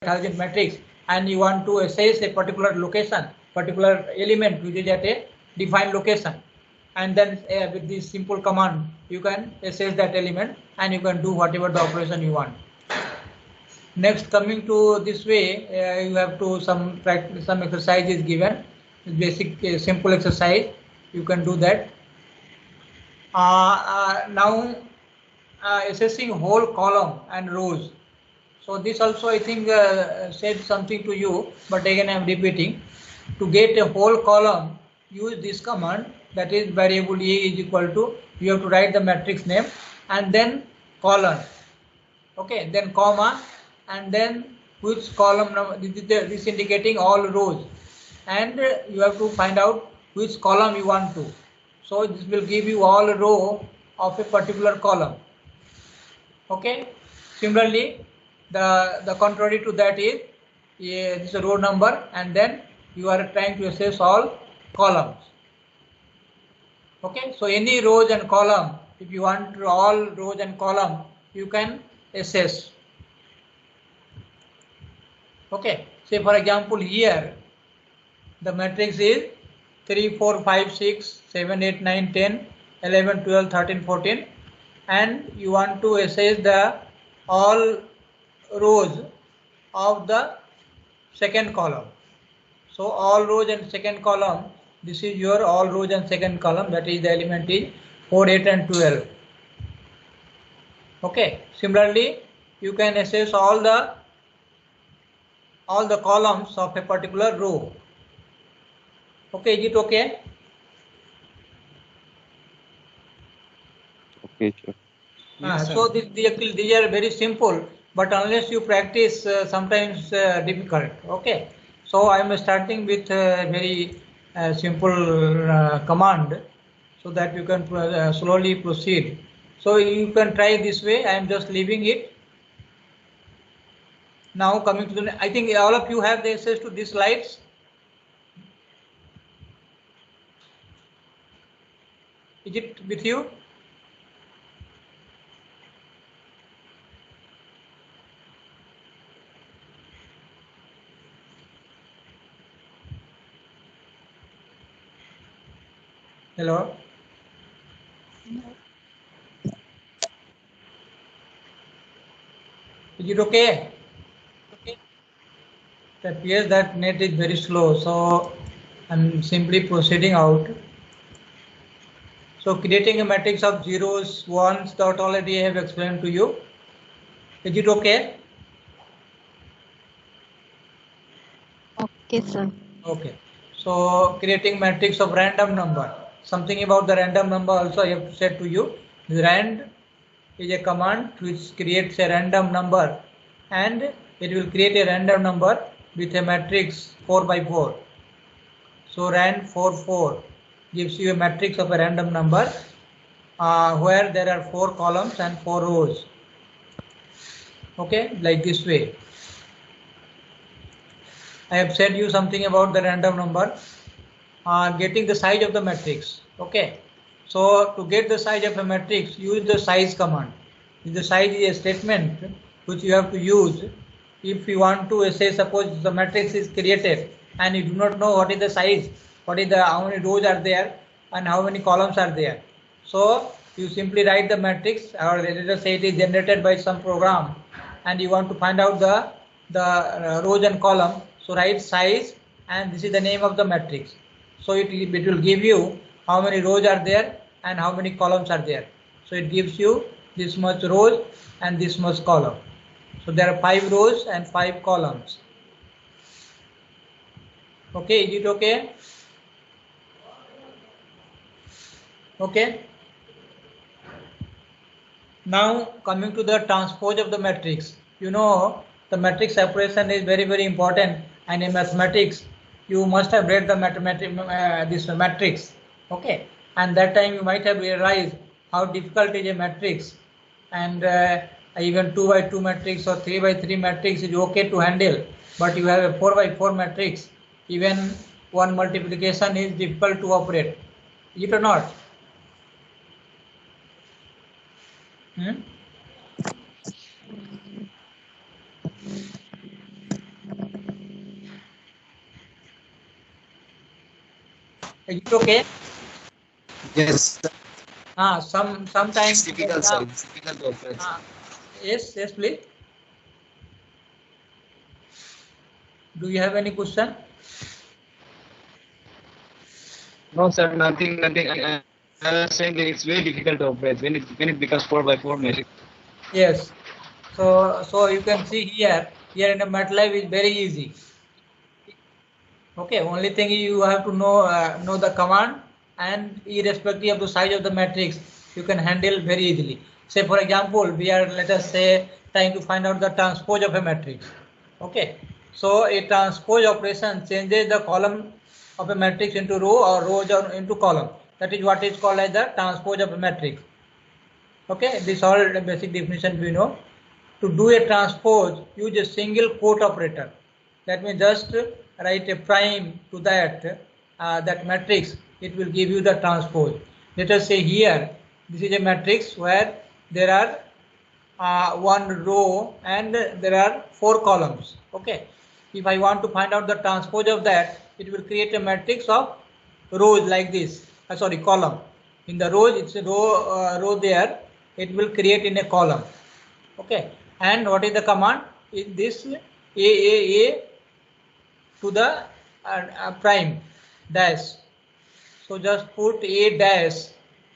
Hayogen matrix, and you want to assess a particular location, particular element which is at a defined location, and then with this simple command you can assess that element and you can do whatever the operation you want. Next, coming to this way, you have to some exercise is given, basic simple exercise. You can do that. Now assessing whole column and rows. So this also I think said something to you, but again I am repeating. To get a whole column, use this command, that is variable A is equal to, you have to write the matrix name and then colon, okay, then comma, and then which column number, this indicating all rows, and you have to find out which column you want to. So this will give you all row of a particular column. Okay. Similarly, the contrary to that is this row number, and then you are trying to assess all columns. Okay. So any rows and column, if you want all rows and column, you can assess. Okay. Say for example here the matrix is 3, 4, 5, 6, 7, 8, 9, 10, 11, 12, 13, 14, and you want to assess the all rows of the second column. So all rows and second column, this is your all rows and second column, that is the element is 4, 8 and 12. Okay. Similarly, you can assess all the columns of a particular row. Okay, is it okay? Okay, sir. Yes, so these are very simple, but unless you practice, sometimes difficult. Okay, so I am starting with a very simple command, so that you can slowly proceed. So you can try this way. I am just leaving it. Now coming to the, I think all of you have the access to these slides. Is it with you? Hello? Is it okay? It appears that net is very slow, so I'm simply proceeding out. So creating a matrix of zeros, ones, that already I have explained to you. Is it okay? Okay, sir. Okay. So creating matrix of random number. Something about the random number also I have said to you. Rand is a command which creates a random number, and it will create a random number with a matrix 4 by 4. So rand 4 4 gives you a matrix of a random number where there are 4 columns and 4 rows. Okay, like this way. I have said you something about the random number, getting the size of the matrix. Okay, so to get the size of a matrix, use the size command. The size is a statement which you have to use if you want to say, suppose the matrix is created and you do not know what is the size, how many rows are there and how many columns are there. So you simply write the matrix, or let us say it is generated by some program, and you want to find out the rows and column. So write size, and this is the name of the matrix. So it will give you how many rows are there and how many columns are there. So it gives you this much rows and this much column. So there are 5 rows and 5 columns. Okay, is it okay? Okay. Now coming to the transpose of the matrix. You know, the matrix separation is very, very important, and in mathematics you must have read the this matrix. Okay, and that time you might have realized how difficult is a matrix, and even 2 by 2 matrix or 3 by 3 matrix is okay to handle, but you have a 4 by 4 matrix, even one multiplication is difficult to operate. Is it or not? Is it okay? Yes, sir. Sometimes. It's difficult, sir. It's difficult to operate. Yes, yes, please. Do you have any question? No, sir, nothing, nothing. I was saying that it's very difficult to operate when it becomes 4 by 4 matrix. Yes. So you can see here in a MATLAB is very easy. Okay, only thing you have to know the command, and irrespective of the size of the matrix, you can handle very easily. Say for example, we are, let us say, trying to find out the transpose of a matrix. Okay, so a transpose operation changes the column of a matrix into row or rows into column. That is what is called as the transpose of a matrix. Okay, this all basic definition we know. To do a transpose, use a single quote operator. That means just write a prime to that matrix. It will give you the transpose. Let us say here, this is a matrix where there are one row and there are 4 columns. Okay, if I want to find out the transpose of that, it will create a matrix of rows like this. Sorry, column. In the rows, it's a row there. It will create in a column. Okay, and what is the command? Is this a to the prime dash. So just put a dash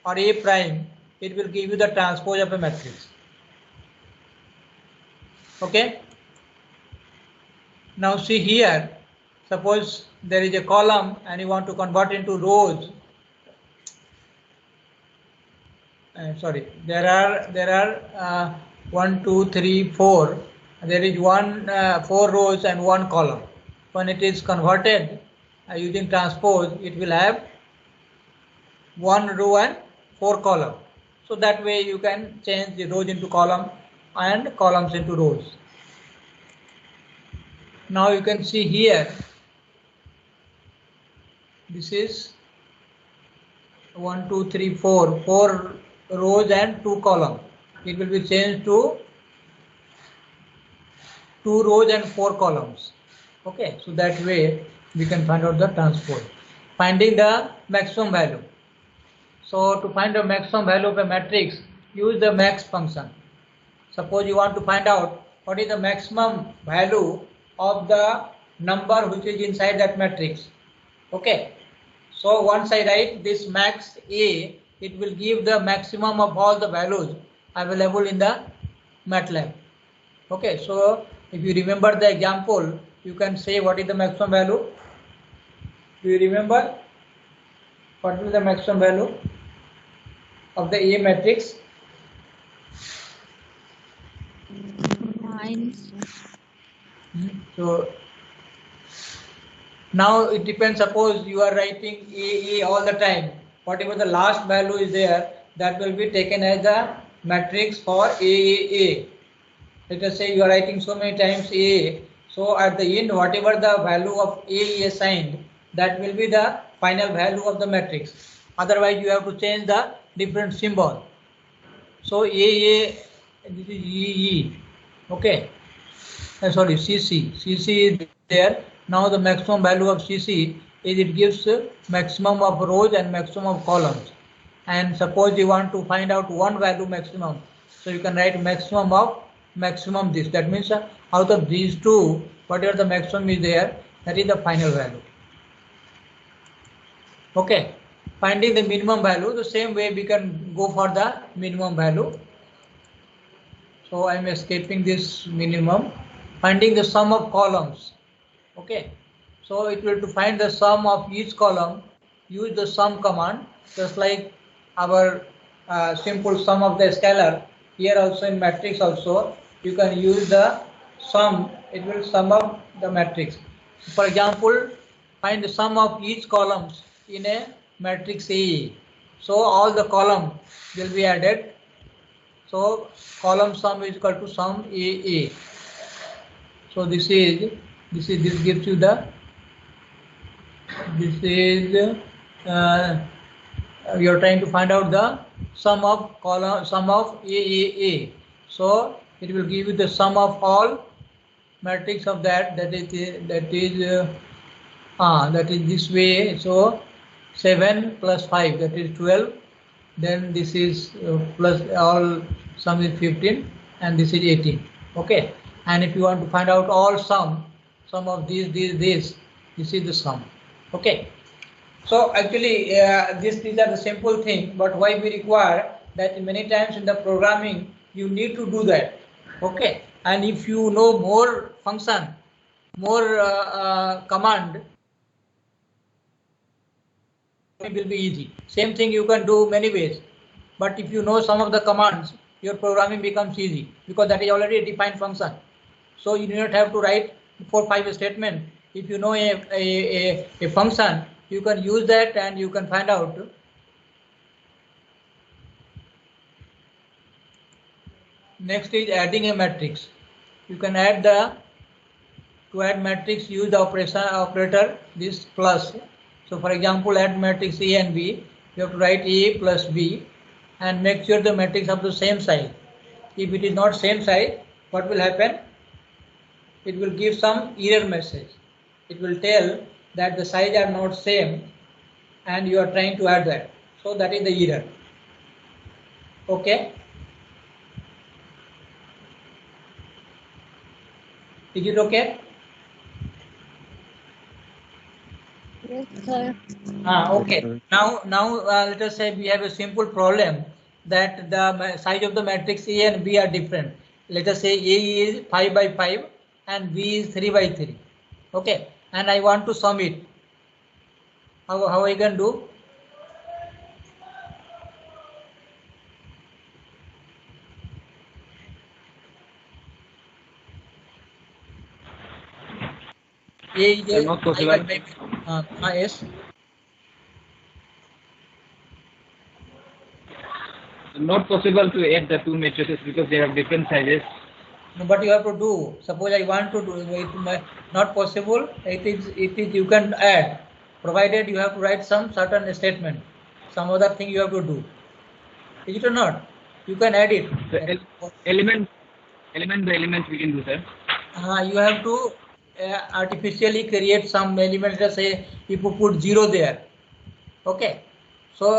or a prime. It will give you the transpose of a matrix. Okay. Now see here. Suppose there is a column and you want to convert into rows. Sorry, there are 1, 2, 3, 4. There is 4 rows and 1 column. When it is converted using transpose, it will have 1 row and 4 column. So that way you can change the rows into column and columns into rows. Now you can see here, this is 1, 2, 3, 4 rows and 2 columns. It will be changed to 2 rows and 4 columns. Okay, so that way we can find out the transpose. Finding the maximum value. So to find the maximum value of a matrix, use the max function. Suppose you want to find out what is the maximum value of the number which is inside that matrix. Okay, so once I write this max A, it will give the maximum of all the values available in the MATLAB. Okay, so if you remember the example, you can say what is the maximum value. Do you remember what is the maximum value of the A matrix? 9. So now it depends. Suppose you are writing A all the time. Whatever the last value is there, that will be taken as the matrix for A. Let us say you are writing so many times A. So at the end, whatever the value of A is assigned, that will be the final value of the matrix. Otherwise, you have to change the different symbol. So A, this is E. Okay. Sorry, CC is there. Now the maximum value of CC is it gives maximum of rows and maximum of columns. And suppose you want to find out one value maximum, so you can write maximum of maximum this. That means out of these two, whatever the maximum is there, that is the final value. Okay, finding the minimum value, the same way we can go for the minimum value. So I am escaping this minimum. Finding the sum of columns. Okay, so it will to find the sum of each column, use the sum command, just like our simple sum of the scalar. Here also in matrix also you can use the sum. It will sum up the matrix. For example, find the sum of each columns in a matrix A. So all the column will be added. So column sum is equal to sum A. So this gives you the, this is you are trying to find out the sum of column, sum of A. So it will give you the sum of all matrix of that is this way. So 7 plus 5, that is 12. Then this is plus all sum is 15, and this is 18. Okay, and if you want to find out all sum of these, this is the sum. Okay, so actually these are the simple thing, but why we require that many times in the programming you need to do that. Okay, and if you know more function, more command, it will be easy. Same thing you can do many ways, but if you know some of the commands, your programming becomes easy because that is already a defined function. So you do not have to write 4-5 statement. If you know a function, you can use that and you can find out. Next is adding a matrix. You can add to add matrix, use the operator this plus. So for example, add matrix A and B, you have to write A plus B and make sure the matrix of the same size. If it is not same size, what will happen? It will give some error message. It will tell that the size are not same and you are trying to add that. So that is the error. Okay. Is it okay? Yes, sir. Okay. Now let us say we have a simple problem that the size of the matrix A and B are different. Let us say A is 5 by 5 and B is 3 by 3. Okay, and I want to sum it. How I can do? A is not possible. yes. Not possible to add the two matrices because they have different sizes. No, but you have to do. Suppose I want to do it, not possible. It is you can add, provided you have to write some certain statement, some other thing you have to do. Is it or not? You can add it. So element by element we can do, sir. You have to artificially create some element. Let's say if you put 0 there. Okay. So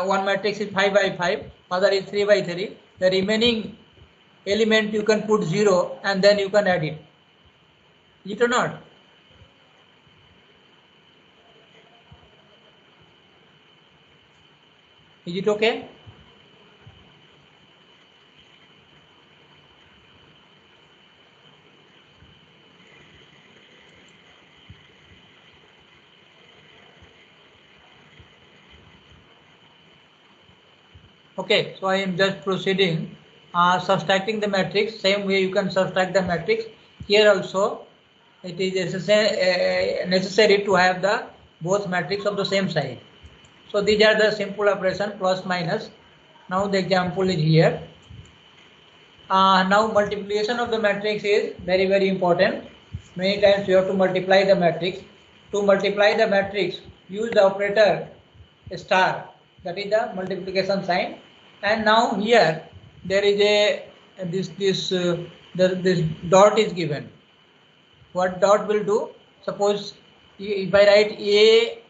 one matrix is 5 by 5, other is 3 by 3. The remaining element you can put 0 and then you can add it. Is it or not? Is it okay? Okay, so I am just proceeding, subtracting the matrix. Same way you can subtract the matrix. Here also, it is necessary to have the both matrix of the same size. So these are the simple operation, plus minus. Now the example is here. Now multiplication of the matrix is very important. Many times you have to multiply the matrix. To multiply the matrix, use the operator star. That is the multiplication sign. And now here there is a this dot is given. What dot will do? Suppose if I write A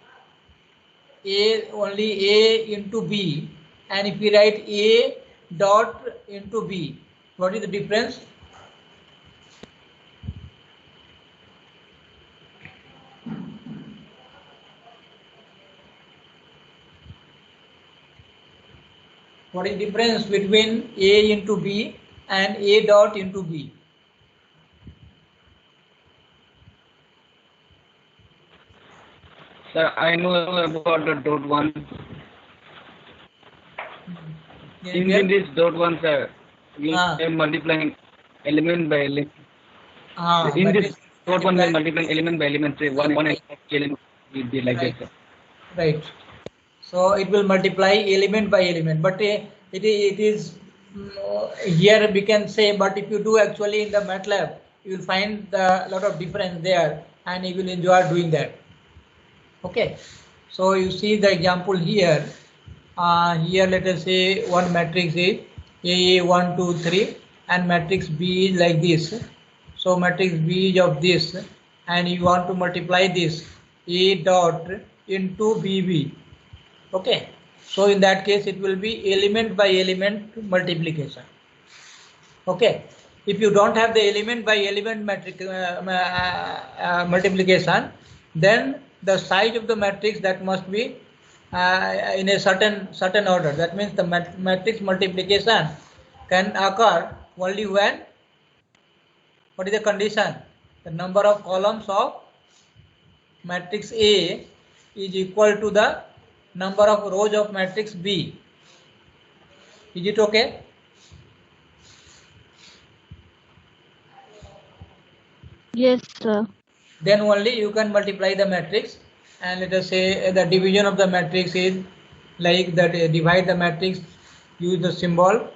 only A into B, and if we write A dot into B, what is the difference? What is the difference between A into B and A dot into B? Sir, I know about the dot one. In this dot one, sir, we are multiplying element by element. In this dot one, we are multiplying element by element. Say one element will be like right. that, sir. Right. So it will multiply element by element, but it is here we can say, but if you do actually in the MATLAB, you will find a lot of difference there and you will enjoy doing that. Okay, so you see the example here. Here let us say one matrix is A 1 2 3 and matrix B is like this. So matrix B is of this, and you want to multiply this A dot into BB. Okay, so in that case it will be element by element multiplication. Okay, if you don't have the element by element multiplication, then the size of the matrix that must be in a certain order. That means the matrix multiplication can occur only when, what is the condition? The number of columns of matrix A is equal to the number of rows of matrix B. Is it okay? Yes, sir. Then only you can multiply the matrix, and let us say the division of the matrix is like that. Divide the matrix, use the symbol.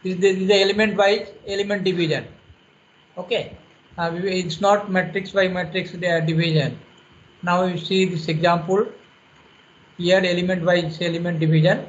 This is the element wise element division. Okay, it's not matrix by matrix division. Now you see this example here, element wise element division.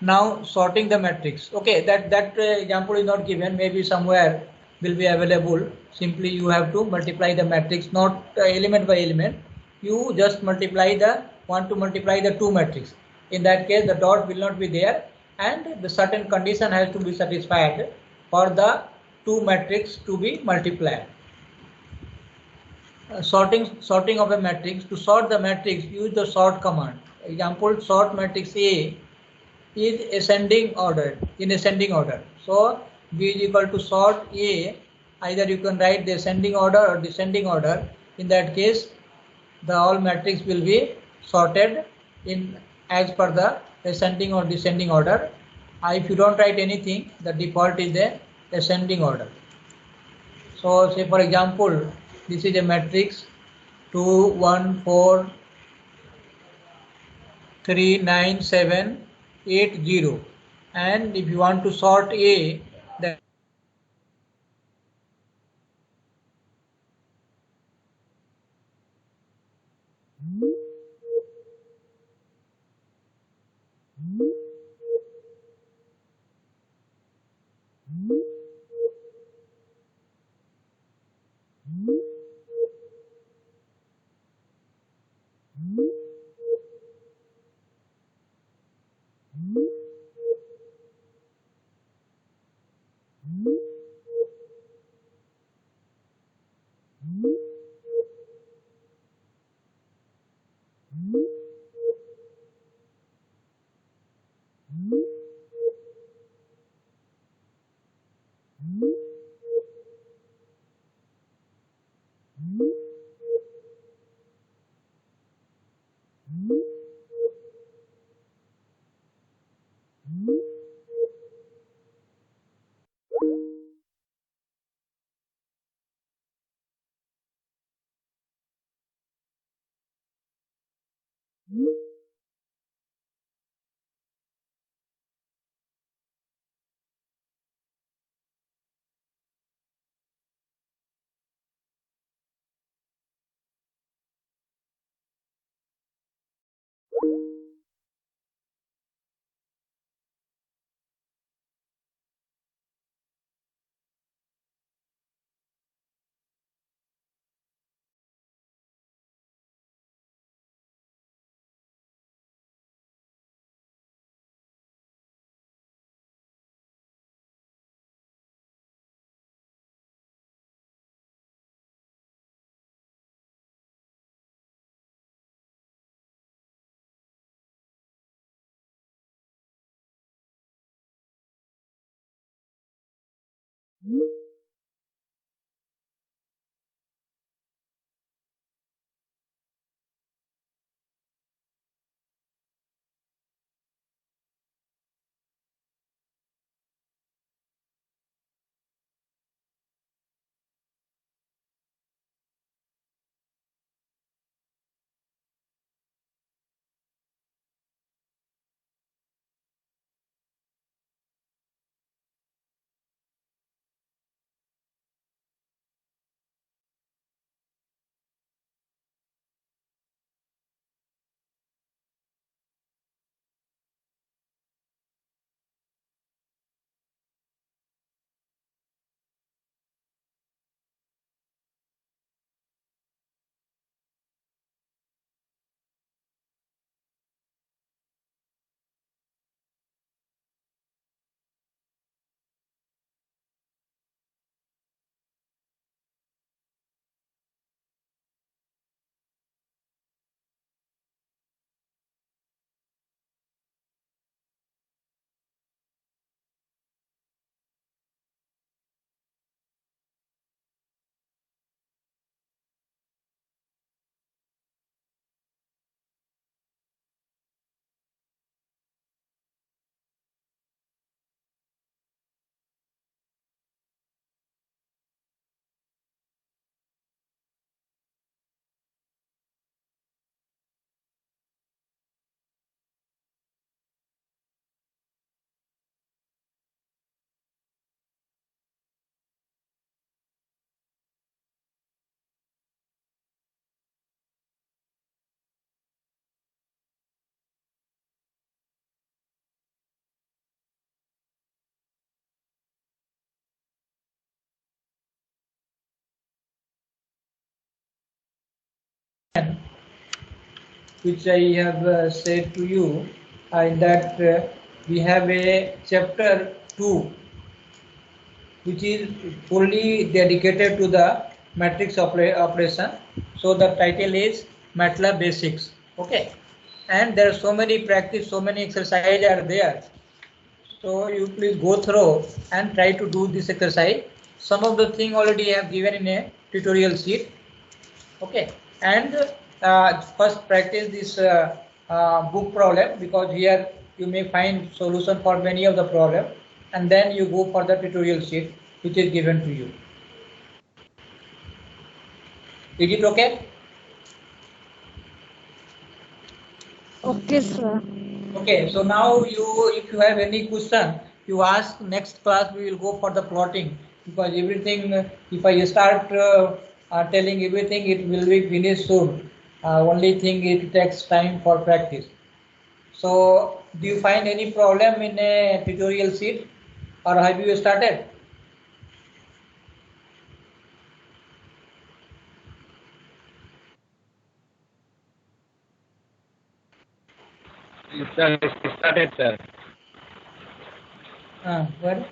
Now sorting the matrix. Okay, that example is not given, maybe somewhere will be available. Simply you have to multiply the matrix, not element by element. You just want to multiply the two matrix. In that case the dot will not be there, and the certain condition has to be satisfied for the two matrix to be multiplied. Sorting of a matrix. To sort the matrix, use the sort command. Example, sort matrix A is ascending order, in ascending order. So B is equal to sort A. Either you can write the ascending order or descending order. In that case, the all matrix will be sorted in as per the ascending or descending order. If you don't write anything, the default is the ascending order. So say for example, this is a matrix 2 1 4 3 9 7 8 0, and if you want to sort A, then which I have said to you, in that we have a chapter 2, which is fully dedicated to the matrix operation. So the title is MATLAB Basics. Okay, and there are so many practice, so many exercises are there. So you please go through and try to do this exercise. Some of the thing already I have given in a tutorial sheet. Okay, and first practice this book problem, because here you may find solution for many of the problem, and then you go for the tutorial sheet which is given to you. Is it okay? Okay, sir. Okay, so now if you have any question, you ask. Next class we will go for the plotting, because everything, if I start telling everything, it will be finished soon. Only thing, it takes time for practice. So do you find any problem in a tutorial sheet, or have you started? Started, sir. Where?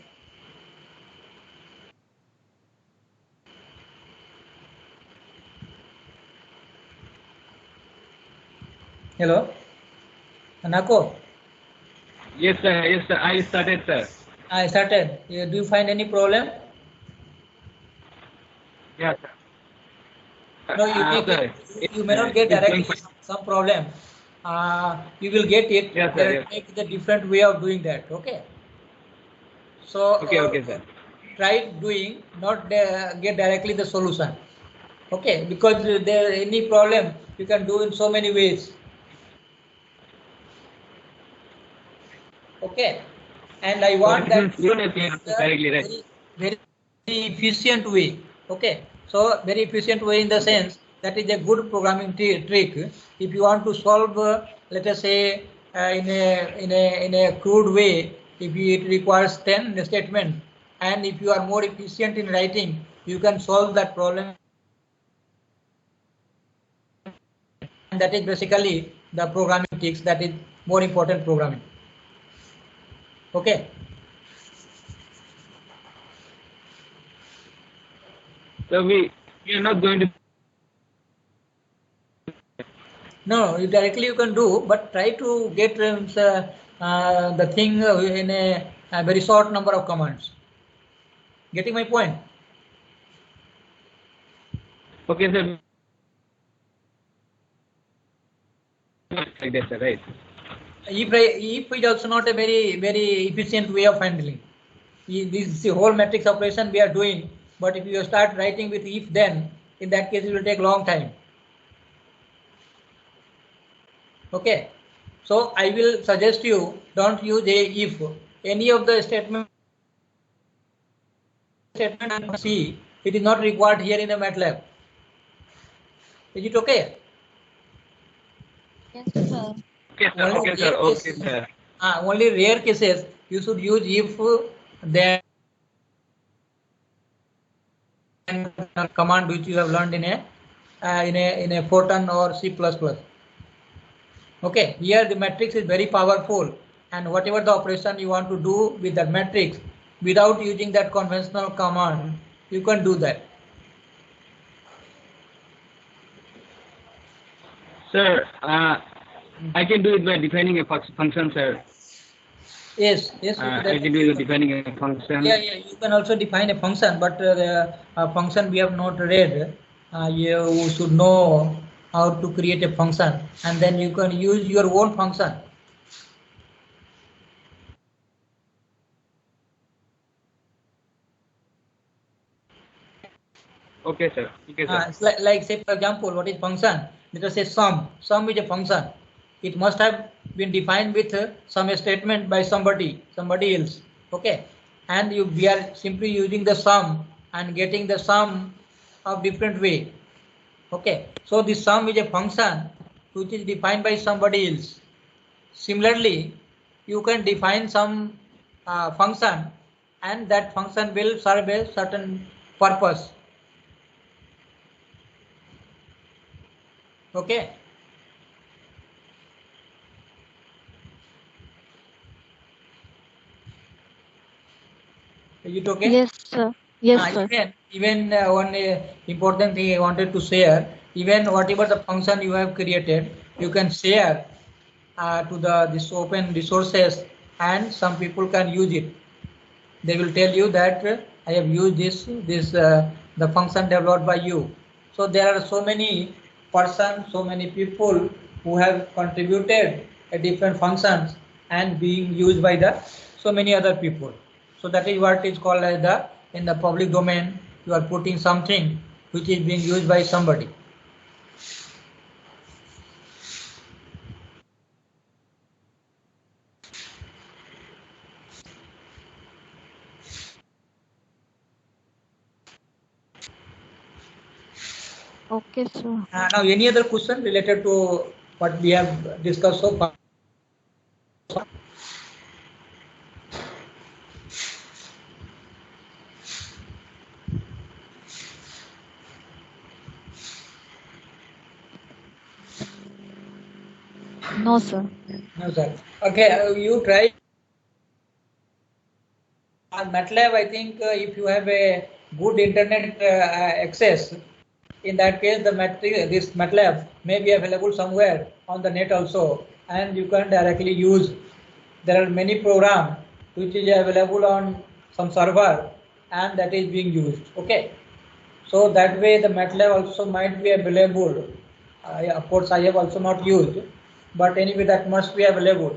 Hello, Anako. Yes, sir. Yes, sir. I started, sir. I started. Do you find any problem? Yes, sir. No, you may not get directly some problem. You will get it. Yes, sir. Yes. Make the different way of doing that. Okay. So Okay, sir. try doing, not get directly the solution. Okay, because there any problem you can do in so many ways. Okay, and I want that very efficient way. Okay, so very efficient way in the sense that is a good programming trick. If you want to solve, let us say, in a crude way, if it requires 10 statements, and if you are more efficient in writing, you can solve that problem. And that is basically the programming tricks, that is more important programming. Okay. So we are not going to. No, directly you can do, but try to get the thing in a very short number of commands. Getting my point? Okay, sir. Like that, sir, right? If is also not a very efficient way of handling. This is the whole matrix operation we are doing, but if you start writing with if then, in that case it will take long time. Okay, so I will suggest you don't use a if. Any of the statement C, it is not required here in a MATLAB. Is it okay? Yes, sir. Okay, sir. Okay, sir. Only rare cases you should use if then command which you have learned in a Fortran or C++. Okay, here the matrix is very powerful, and whatever the operation you want to do with that matrix without using that conventional command, you can do that. Sir, I can do it by defining a function, sir. Yes. I can do it defining a function. Yeah, you can also define a function, but the function we have not read. You should know how to create a function, and then you can use your own function. Okay, sir. Okay, sir. It's like say, for example, what is function? Let us say sum. Sum is a function. It must have been defined with some statement by somebody else. Okay, and we are simply using the sum and getting the sum of different way. Okay, so the sum is a function which is defined by somebody else. Similarly, you can define some function, and that function will serve a certain purpose. Okay. Is it okay? Yes, sir. Yes, sir. Even one important thing I wanted to share, even whatever the function you have created, you can share to this open resources, and some people can use it. They will tell you that I have used the function developed by you. So there are so many persons, so many people who have contributed a different functions and being used by the so many other people. So that is what is called as in the public domain, you are putting something which is being used by somebody. Okay, sir. Now, any other question related to what we have discussed so far? No, sir. No, sir. Okay, you try on MATLAB. I think if you have a good internet access, in that case, this MATLAB may be available somewhere on the net also, and you can directly use. There are many programs which is available on some server, and that is being used. Okay, so that way the MATLAB also might be available. Of course, I have also not used, but anyway, that must be available.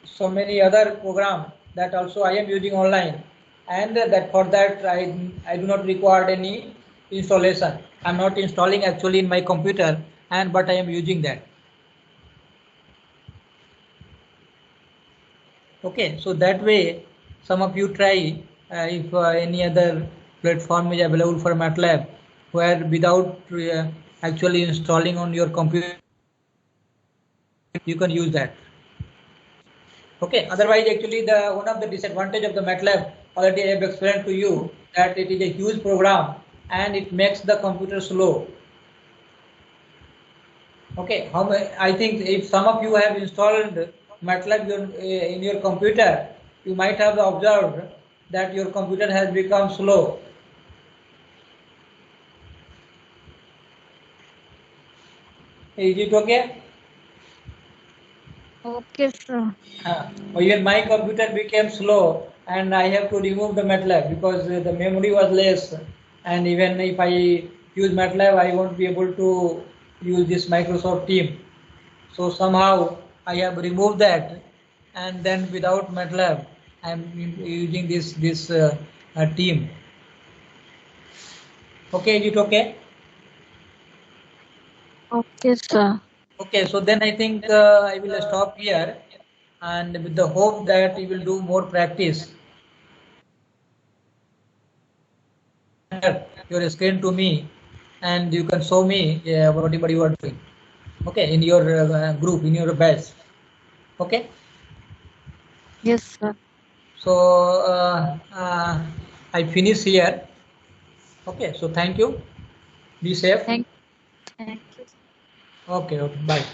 So many other programs that also I am using online, and that for that I do not require any installation. I'm not installing actually in my computer, and but I am using that. Okay, so that way some of you try if any other platform is available for MATLAB, where without actually installing on your computer, you can use that. Okay, otherwise actually the one of the disadvantage of the MATLAB already I have explained to you that it is a huge program and it makes the computer slow. Okay, I think if some of you have installed MATLAB in your computer, you might have observed that your computer has become slow. Is it okay? Okay, sir. Even my computer became slow and I have to remove the MATLAB because the memory was less, and even if I use MATLAB I won't be able to use this Microsoft Team. So somehow I have removed that, and then without MATLAB I am using this Team. Okay, is it okay? Okay, sir. Okay, so then I think I will stop here, and with the hope that you will do more practice. Your screen to me, and you can show me whatever you are doing. Okay, in your group, in your batch. Okay. Yes, sir. So I finish here. Okay. So thank you. Be safe. Thank you. Okay. Okay. Bye.